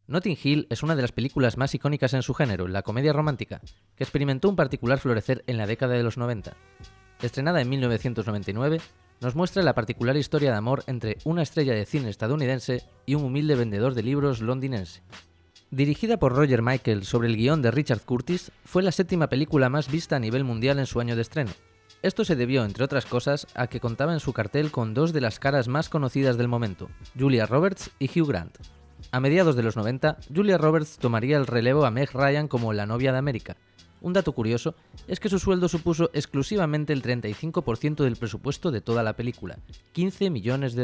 Notting Hill es una de las películas más icónicas en su género, la comedia romántica, que experimentó un particular florecer en la década de los 90. Estrenada en 1999, nos muestra la particular historia de amor entre una estrella de cine estadounidense y un humilde vendedor de libros londinense. Dirigida por Roger Michael sobre el guión de Richard Curtis, fue la séptima película más vista a nivel mundial en su año de estreno. Esto se debió, entre otras cosas, a que contaba en su cartel con dos de las caras más conocidas del momento, Julia Roberts y Hugh Grant. A mediados de los 90, Julia Roberts tomaría el relevo a Meg Ryan como la novia de América. Un dato curioso es que su sueldo supuso exclusivamente el 35% del presupuesto de toda la película, $15 millones.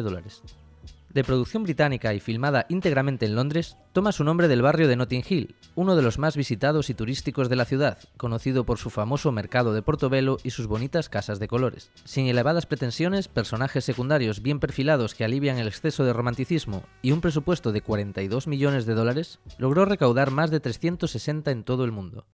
De producción británica y filmada íntegramente en Londres, toma su nombre del barrio de Notting Hill, uno de los más visitados y turísticos de la ciudad, conocido por su famoso mercado de Portobelo y sus bonitas casas de colores. Sin elevadas pretensiones, personajes secundarios bien perfilados que alivian el exceso de romanticismo y un presupuesto de $42 millones, logró recaudar más de 360 en todo el mundo.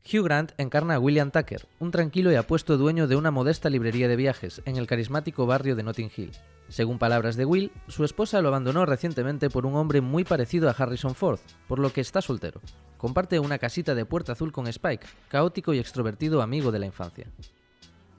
Hugh Grant encarna a William Tucker, un tranquilo y apuesto dueño de una modesta librería de viajes en el carismático barrio de Notting Hill. Según palabras de Will, su esposa lo abandonó recientemente por un hombre muy parecido a Harrison Ford, por lo que está soltero. Comparte una casita de puerta azul con Spike, caótico y extrovertido amigo de la infancia.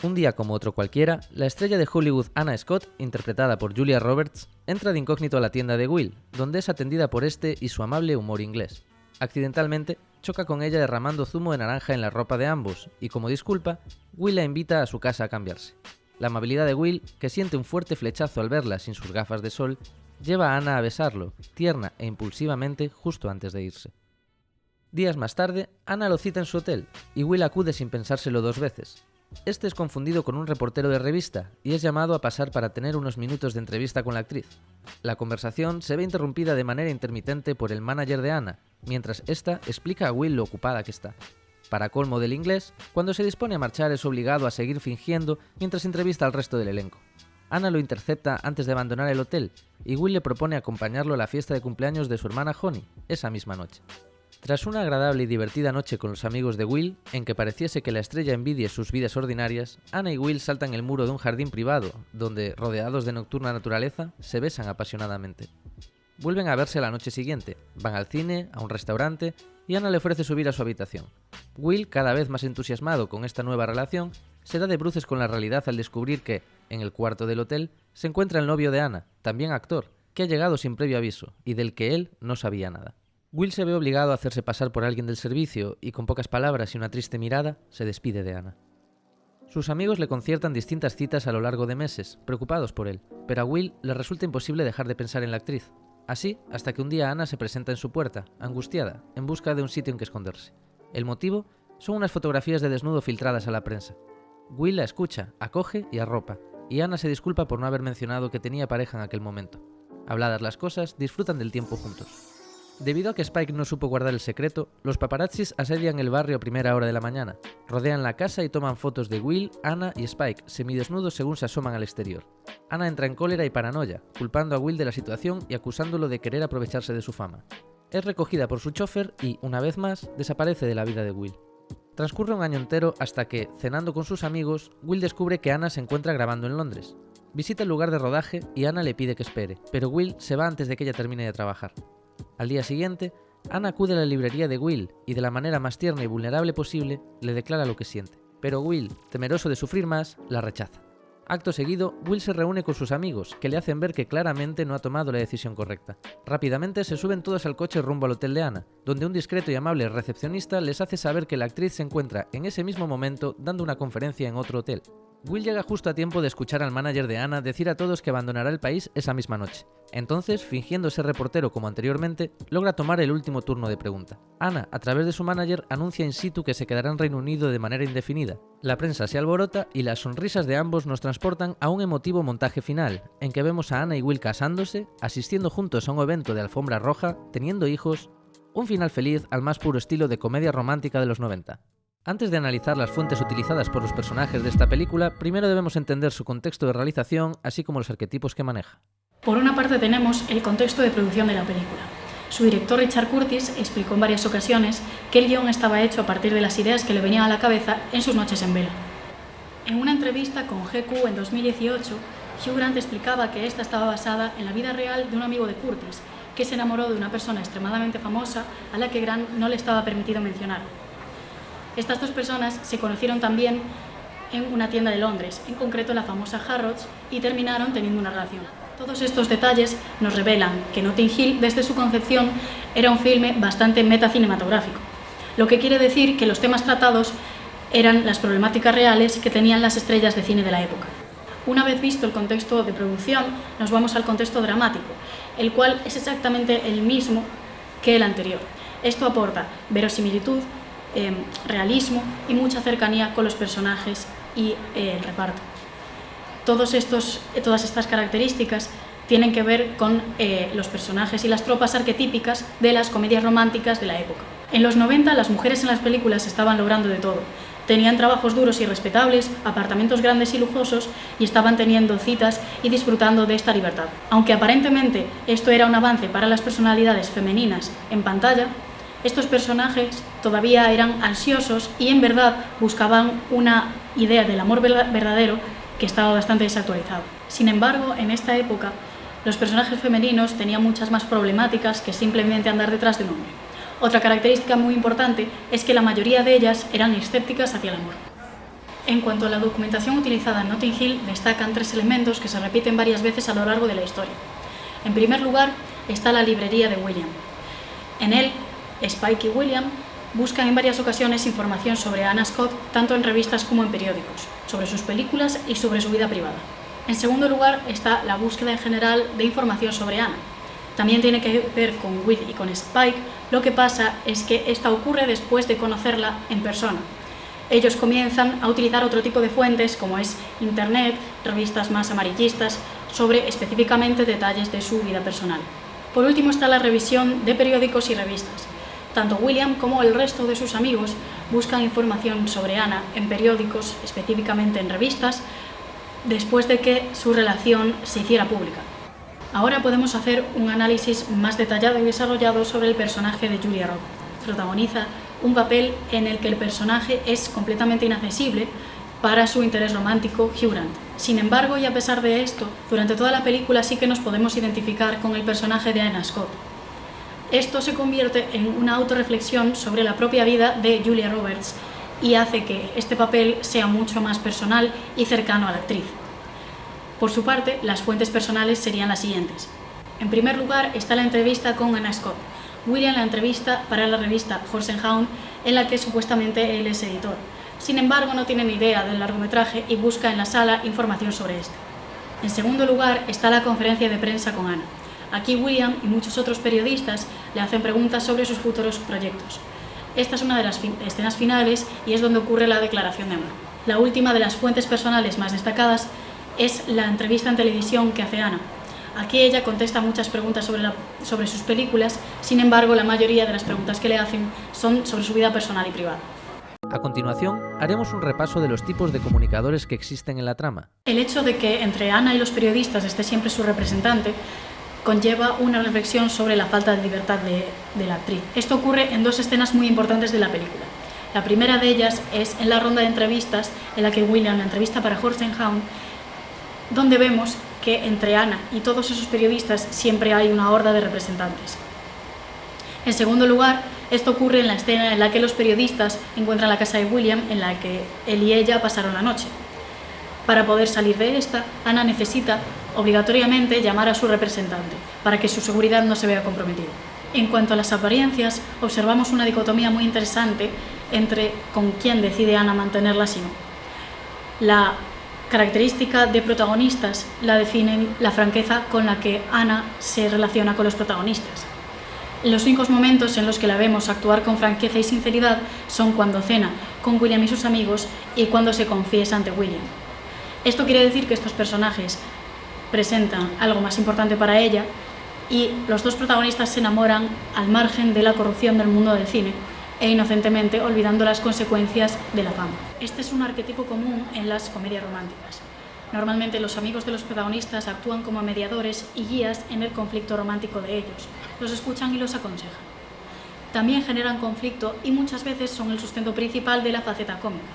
Un día como otro cualquiera, la estrella de Hollywood Anna Scott, interpretada por Julia Roberts, entra de incógnito a la tienda de Will, donde es atendida por este y su amable humor inglés. Accidentalmente, choca con ella derramando zumo de naranja en la ropa de ambos, y como disculpa, Will la invita a su casa a cambiarse. La amabilidad de Will, que siente un fuerte flechazo al verla sin sus gafas de sol, lleva a Anna a besarlo, tierna e impulsivamente, justo antes de irse. Días más tarde, Anna lo cita en su hotel, y Will acude sin pensárselo dos veces. Este es confundido con un reportero de revista y es llamado a pasar para tener unos minutos de entrevista con la actriz. La conversación se ve interrumpida de manera intermitente por el manager de Anna, mientras ésta explica a Will lo ocupada que está. Para colmo del inglés, cuando se dispone a marchar es obligado a seguir fingiendo mientras entrevista al resto del elenco. Anna lo intercepta antes de abandonar el hotel y Will le propone acompañarlo a la fiesta de cumpleaños de su hermana Honey, esa misma noche. Tras una agradable y divertida noche con los amigos de Will, en que pareciese que la estrella envidie sus vidas ordinarias, Anna y Will saltan el muro de un jardín privado, donde, rodeados de nocturna naturaleza, se besan apasionadamente. Vuelven a verse la noche siguiente, van al cine, a un restaurante, y Anna le ofrece subir a su habitación. Will, cada vez más entusiasmado con esta nueva relación, se da de bruces con la realidad al descubrir que, en el cuarto del hotel, se encuentra el novio de Anna, también actor, que ha llegado sin previo aviso, y del que él no sabía nada. Will se ve obligado a hacerse pasar por alguien del servicio y con pocas palabras y una triste mirada, se despide de Anna. Sus amigos le conciertan distintas citas a lo largo de meses, preocupados por él, pero a Will le resulta imposible dejar de pensar en la actriz. Así, hasta que un día Anna se presenta en su puerta, angustiada, en busca de un sitio en que esconderse. El motivo son unas fotografías de desnudo filtradas a la prensa. Will la escucha, acoge y arropa, y Anna se disculpa por no haber mencionado que tenía pareja en aquel momento. Habladas las cosas, disfrutan del tiempo juntos. Debido a que Spike no supo guardar el secreto, los paparazzis asedian el barrio a primera hora de la mañana, rodean la casa y toman fotos de Will, Anna y Spike, semidesnudos según se asoman al exterior. Anna entra en cólera y paranoia, culpando a Will de la situación y acusándolo de querer aprovecharse de su fama. Es recogida por su chofer y, una vez más, desaparece de la vida de Will. Transcurre un año entero hasta que, cenando con sus amigos, Will descubre que Anna se encuentra grabando en Londres. Visita el lugar de rodaje y Anna le pide que espere, pero Will se va antes de que ella termine de trabajar. Al día siguiente, Anna acude a la librería de Will y de la manera más tierna y vulnerable posible le declara lo que siente. Pero Will, temeroso de sufrir más, la rechaza. Acto seguido, Will se reúne con sus amigos, que le hacen ver que claramente no ha tomado la decisión correcta. Rápidamente se suben todos al coche rumbo al hotel de Anna, donde un discreto y amable recepcionista les hace saber que la actriz se encuentra en ese mismo momento dando una conferencia en otro hotel. Will llega justo a tiempo de escuchar al manager de Anna decir a todos que abandonará el país esa misma noche. Entonces, fingiendo ser reportero como anteriormente, logra tomar el último turno de pregunta. Anna, a través de su manager, anuncia in situ que se quedará en Reino Unido de manera indefinida. La prensa se alborota y las sonrisas de ambos nos transportan a un emotivo montaje final, en que vemos a Anna y Will casándose, asistiendo juntos a un evento de alfombra roja, teniendo hijos, un final feliz al más puro estilo de comedia romántica de los 90. Antes de analizar las fuentes utilizadas por los personajes de esta película, primero debemos entender su contexto de realización, así como los arquetipos que maneja. Por una parte tenemos el contexto de producción de la película. Su director Richard Curtis explicó en varias ocasiones que el guión estaba hecho a partir de las ideas que le venían a la cabeza en sus noches en vela. En una entrevista con GQ en 2018, Hugh Grant explicaba que esta estaba basada en la vida real de un amigo de Curtis, que se enamoró de una persona extremadamente famosa a la que Grant no le estaba permitido mencionar. Estas dos personas se conocieron también en una tienda de Londres, en concreto la famosa Harrods, y terminaron teniendo una relación. Todos estos detalles nos revelan que Notting Hill, desde su concepción, era un filme bastante metacinematográfico, lo que quiere decir que los temas tratados eran las problemáticas reales que tenían las estrellas de cine de la época. Una vez visto el contexto de producción, nos vamos al contexto dramático, el cual es exactamente el mismo que el anterior. Esto aporta verosimilitud, realismo y mucha cercanía con los personajes y el reparto. Todas estas características tienen que ver con los personajes y las tropas arquetípicas de las comedias románticas de la época. En los 90 las mujeres en las películas estaban logrando de todo. Tenían trabajos duros y respetables, apartamentos grandes y lujosos y estaban teniendo citas y disfrutando de esta libertad. Aunque aparentemente esto era un avance para las personalidades femeninas en pantalla, estos personajes todavía eran ansiosos y en verdad buscaban una idea del amor verdadero que estaba bastante desactualizado. Sin embargo, en esta época, los personajes femeninos tenían muchas más problemáticas que simplemente andar detrás de un hombre. Otra característica muy importante es que la mayoría de ellas eran escépticas hacia el amor. En cuanto a la documentación utilizada en Notting Hill, destacan 3 elementos que se repiten varias veces a lo largo de la historia. En primer lugar, está la librería de William. En él, Spike y William buscan en varias ocasiones información sobre Anna Scott, tanto en revistas como en periódicos, sobre sus películas y sobre su vida privada. En segundo lugar, está la búsqueda en general de información sobre Anna. También tiene que ver con Will y con Spike, lo que pasa es que esta ocurre después de conocerla en persona. Ellos comienzan a utilizar otro tipo de fuentes, como es Internet, revistas más amarillistas, sobre específicamente detalles de su vida personal. Por último está la revisión de periódicos y revistas. Tanto William como el resto de sus amigos buscan información sobre Anna en periódicos, específicamente en revistas, después de que su relación se hiciera pública. Ahora podemos hacer un análisis más detallado y desarrollado sobre el personaje de Julia Roberts. Protagoniza un papel en el que el personaje es completamente inaccesible para su interés romántico, Hugh Grant. Sin embargo, y a pesar de esto, durante toda la película sí que nos podemos identificar con el personaje de Anna Scott. Esto se convierte en una autorreflexión sobre la propia vida de Julia Roberts y hace que este papel sea mucho más personal y cercano a la actriz. Por su parte, las fuentes personales serían las siguientes. En primer lugar está la entrevista con Anna Scott. William la entrevista para la revista Horse and Hound, en la que supuestamente él es editor. Sin embargo, no tiene ni idea del largometraje y busca en la sala información sobre este. En segundo lugar está la conferencia de prensa con Anna. Aquí William y muchos otros periodistas le hacen preguntas sobre sus futuros proyectos. Esta es una de las escenas finales y es donde ocurre la declaración de amor. La última de las fuentes personales más destacadas es la entrevista en televisión que hace Anna. Aquí ella contesta muchas preguntas sobre sus películas, sin embargo la mayoría de las preguntas que le hacen son sobre su vida personal y privada. A continuación, haremos un repaso de los tipos de comunicadores que existen en la trama. El hecho de que entre Anna y los periodistas esté siempre su representante conlleva una reflexión sobre la falta de libertad de la actriz. Esto ocurre en 2 escenas muy importantes de la película. La primera de ellas es en la ronda de entrevistas en la que William la entrevista para Horse and Hound, donde vemos que entre Anna y todos esos periodistas siempre hay una horda de representantes. En segundo lugar, esto ocurre en la escena en la que los periodistas encuentran la casa de William, en la que él y ella pasaron la noche. Para poder salir de esta, Anna necesita obligatoriamente llamar a su representante, para que su seguridad no se vea comprometida. En cuanto a las apariencias, observamos una dicotomía muy interesante entre con quién decide Anna mantenerlas y no. La característica de protagonistas la definen la franqueza con la que Anna se relaciona con los protagonistas. Los únicos momentos en los que la vemos actuar con franqueza y sinceridad son cuando cena con William y sus amigos y cuando se confiesa ante William. Esto quiere decir que estos personajes presentan algo más importante para ella y los 2 protagonistas se enamoran al margen de la corrupción del mundo del cine e inocentemente olvidando las consecuencias de la fama. Este es un arquetipo común en las comedias románticas. Normalmente los amigos de los protagonistas actúan como mediadores y guías en el conflicto romántico de ellos. Los escuchan y los aconsejan. También generan conflicto y muchas veces son el sustento principal de la faceta cómica.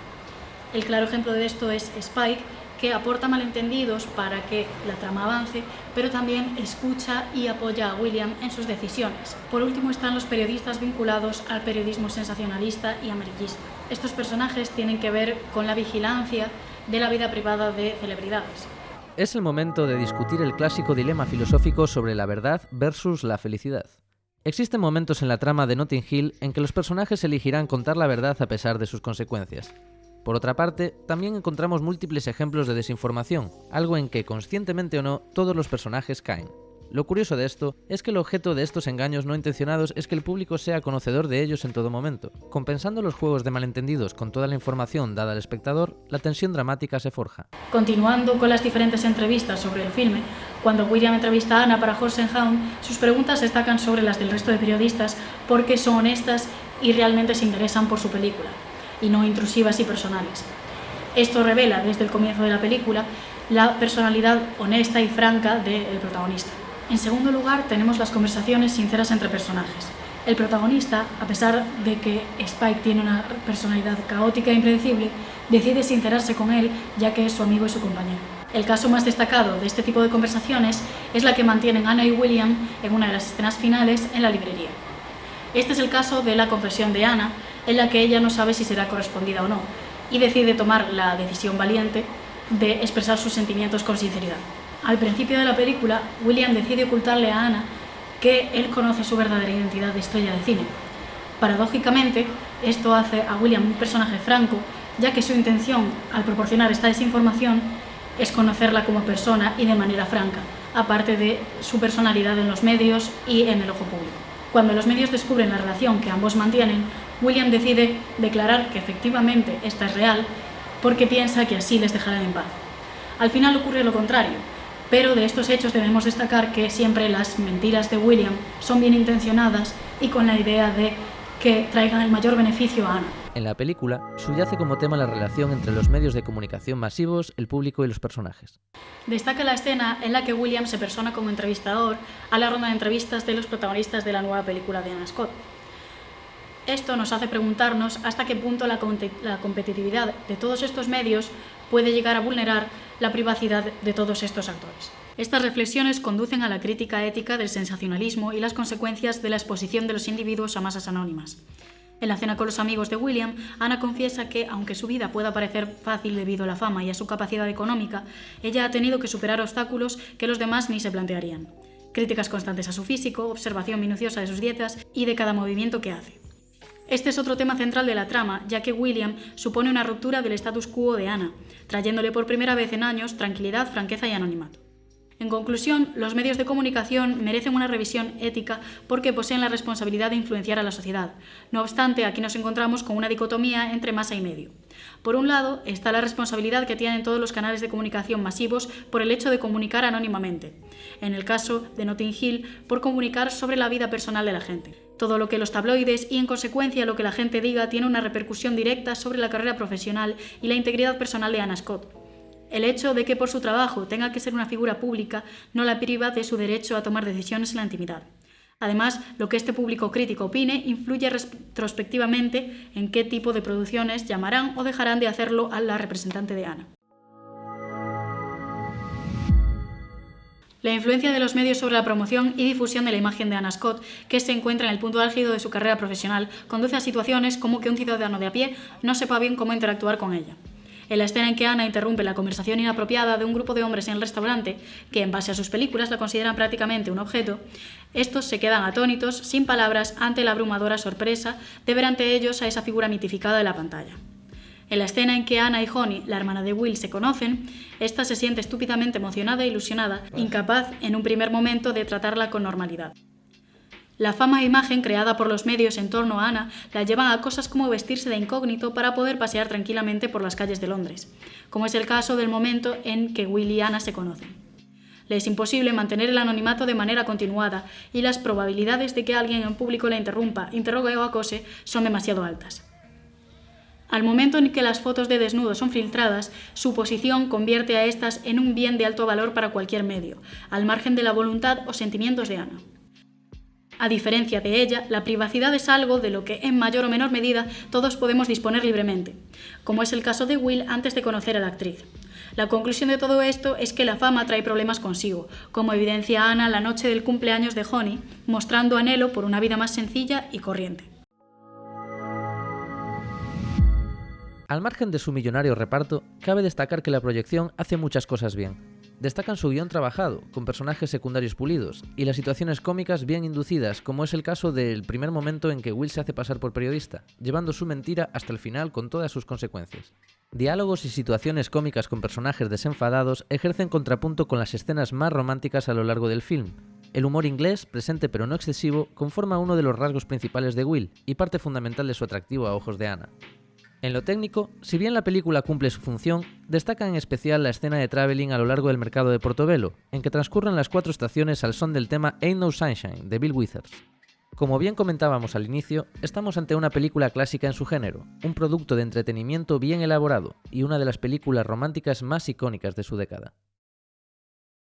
El claro ejemplo de esto es Spike, que aporta malentendidos para que la trama avance, pero también escucha y apoya a William en sus decisiones. Por último están los periodistas vinculados al periodismo sensacionalista y amarillista. Estos personajes tienen que ver con la vigilancia de la vida privada de celebridades. Es el momento de discutir el clásico dilema filosófico sobre la verdad versus la felicidad. Existen momentos en la trama de Notting Hill en que los personajes elegirán contar la verdad a pesar de sus consecuencias. Por otra parte, también encontramos múltiples ejemplos de desinformación, algo en que, conscientemente o no, todos los personajes caen. Lo curioso de esto es que el objeto de estos engaños no intencionados es que el público sea conocedor de ellos en todo momento. Compensando los juegos de malentendidos con toda la información dada al espectador, la tensión dramática se forja. Continuando con las diferentes entrevistas sobre el filme, cuando William entrevista a Anna para Horse and Hound, sus preguntas destacan sobre las del resto de periodistas porque son honestas y realmente se interesan por su película, y no intrusivas y personales. Esto revela desde el comienzo de la película la personalidad honesta y franca del protagonista. En segundo lugar, tenemos las conversaciones sinceras entre personajes. El protagonista, a pesar de que Spike tiene una personalidad caótica e impredecible, decide sincerarse con él ya que es su amigo y su compañero. El caso más destacado de este tipo de conversaciones es la que mantienen Anna y William en una de las escenas finales en la librería. Este es el caso de la confesión de Anna, en la que ella no sabe si será correspondida o no, y decide tomar la decisión valiente de expresar sus sentimientos con sinceridad. Al principio de la película, William decide ocultarle a Anna que él conoce su verdadera identidad de estrella de cine. Paradójicamente, esto hace a William un personaje franco, ya que su intención al proporcionar esta desinformación es conocerla como persona y de manera franca, aparte de su personalidad en los medios y en el ojo público. Cuando los medios descubren la relación que ambos mantienen, William decide declarar que efectivamente esta es real porque piensa que así les dejará en paz. Al final ocurre lo contrario, pero de estos hechos debemos destacar que siempre las mentiras de William son bien intencionadas y con la idea de que traigan el mayor beneficio a Anna. En la película, subyace como tema la relación entre los medios de comunicación masivos, el público y los personajes. Destaca la escena en la que William se persona como entrevistador a la ronda de entrevistas de los protagonistas de la nueva película de Anna Scott. Esto nos hace preguntarnos hasta qué punto la competitividad de todos estos medios puede llegar a vulnerar la privacidad de todos estos actores. Estas reflexiones conducen a la crítica ética del sensacionalismo y las consecuencias de la exposición de los individuos a masas anónimas. En la cena con los amigos de William, Anna confiesa que, aunque su vida pueda parecer fácil debido a la fama y a su capacidad económica, ella ha tenido que superar obstáculos que los demás ni se plantearían. Críticas constantes a su físico, observación minuciosa de sus dietas y de cada movimiento que hace. Este es otro tema central de la trama, ya que William supone una ruptura del status quo de Anna, trayéndole por primera vez en años tranquilidad, franqueza y anonimato. En conclusión, los medios de comunicación merecen una revisión ética porque poseen la responsabilidad de influenciar a la sociedad. No obstante, aquí nos encontramos con una dicotomía entre masa y medio. Por un lado, está la responsabilidad que tienen todos los canales de comunicación masivos por el hecho de comunicar anónimamente. En el caso de Notting Hill, por comunicar sobre la vida personal de la gente. Todo lo que los tabloides y, en consecuencia, lo que la gente diga tiene una repercusión directa sobre la carrera profesional y la integridad personal de Anna Scott. El hecho de que por su trabajo tenga que ser una figura pública no la priva de su derecho a tomar decisiones en la intimidad. Además, lo que este público crítico opine influye retrospectivamente en qué tipo de producciones llamarán o dejarán de hacerlo a la representante de Anna. La influencia de los medios sobre la promoción y difusión de la imagen de Anna Scott, que se encuentra en el punto álgido de su carrera profesional, conduce a situaciones como que un ciudadano de a pie no sepa bien cómo interactuar con ella. En la escena en que Anna interrumpe la conversación inapropiada de un grupo de hombres en el restaurante, que en base a sus películas la consideran prácticamente un objeto, estos se quedan atónitos, sin palabras, ante la abrumadora sorpresa de ver ante ellos a esa figura mitificada de la pantalla. En la escena en que Anna y Honey, la hermana de Will, se conocen, esta se siente estúpidamente emocionada e ilusionada, incapaz en un primer momento de tratarla con normalidad. La fama e imagen creada por los medios en torno a Anna la llevan a cosas como vestirse de incógnito para poder pasear tranquilamente por las calles de Londres, como es el caso del momento en que Will y Anna se conocen. Le es imposible mantener el anonimato de manera continuada y las probabilidades de que alguien en público la interrumpa, interrogue o acose son demasiado altas. Al momento en que las fotos de desnudo son filtradas, su posición convierte a estas en un bien de alto valor para cualquier medio, al margen de la voluntad o sentimientos de Anna. A diferencia de ella, la privacidad es algo de lo que en mayor o menor medida todos podemos disponer libremente, como es el caso de Will antes de conocer a la actriz. La conclusión de todo esto es que la fama trae problemas consigo, como evidencia Anna la noche del cumpleaños de Honey, mostrando anhelo por una vida más sencilla y corriente. Al margen de su millonario reparto, cabe destacar que la proyección hace muchas cosas bien. Destacan su guión trabajado, con personajes secundarios pulidos, y las situaciones cómicas bien inducidas, como es el caso del primer momento en que Will se hace pasar por periodista, llevando su mentira hasta el final con todas sus consecuencias. Diálogos y situaciones cómicas con personajes desenfadados ejercen contrapunto con las escenas más románticas a lo largo del film. El humor inglés, presente pero no excesivo, conforma uno de los rasgos principales de Will, y parte fundamental de su atractivo a ojos de Anna. En lo técnico, si bien la película cumple su función, destaca en especial la escena de traveling a lo largo del mercado de Portobelo, en que transcurren las 4 estaciones al son del tema Ain't No Sunshine, de Bill Withers. Como bien comentábamos al inicio, estamos ante una película clásica en su género, un producto de entretenimiento bien elaborado y una de las películas románticas más icónicas de su década.